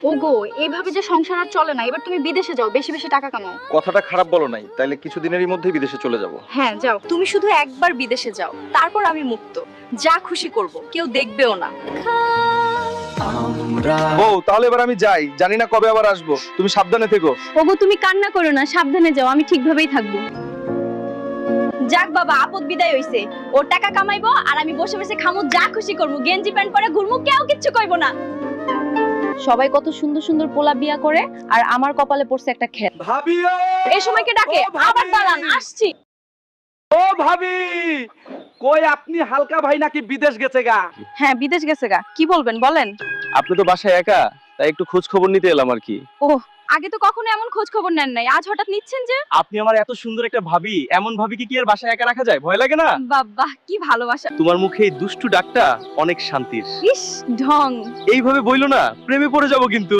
ওগো, এইভাবে যে সংসার আর চলে না, এবার তুমি বিদেশে যাও, বেশি বেশি টাকা কামাও। কথাটা খারাপ বলো নাই, তাইলে কিছুদিনেরই মধ্যেই বিদেশে চলে যাব। হ্যাঁ যাও। তুমি শুধু একবার বিদেশে যাও, তারপর আমি মুক্ত, যা খুশি করব, কেউ দেখবেও না। বউ, তাহলে এবার আমি যাই, জানি না কবে আবার আসবো, তুমি সাবধানে থেকো। ওগো তুমি কান্না করো না, সাবধানে যাও, আমি ঠিকভাবেই থাকবো। যাক বাবা, আপদ বিদায় হইছে। ওর টাকা কামাইবো আর আমি বসে বসে খামু, যা খুশি করবো, গেঞ্জি প্যান্ট পরে ঘুরমু, কেউ কিচ্ছু কইবো না। সবাই কত সুন্দর সুন্দর পোলা বিয়া করে, আর আমার কপালে পড়ছে একটা খেল। ভাবি, এই সময়কে ডাকে, ও ভাবি! আবার দাঁড়ান, আসছি। ও ভাবি, কই আপনি? হালকা ভাই নাকি বিদেশ গেছে গা? হ্যাঁ, বিদেশ গেছে গা, কি বলবেন বলেন। আপনি তো বাসায় একা, তাই একটু খোঁজ খবর নিতে এলাম আর কি। আগে তো কখনো এমন খোঁজ খবর নেন নাই, আজ হঠাৎ নিচ্ছেন যে? আপনি আমার এত সুন্দর একটা ভাবি, এমন ভাবিকে কি আর বাসায় একা রাখা যায়? ভয় লাগে না? বাবা কি ভালোবাসা। তোমার মুখে এই দুষ্টু ডাকটা অনেক শান্তির। ইস ঢং। এইভাবে বইলো না, প্রেমে পড়ে যাব কিন্তু।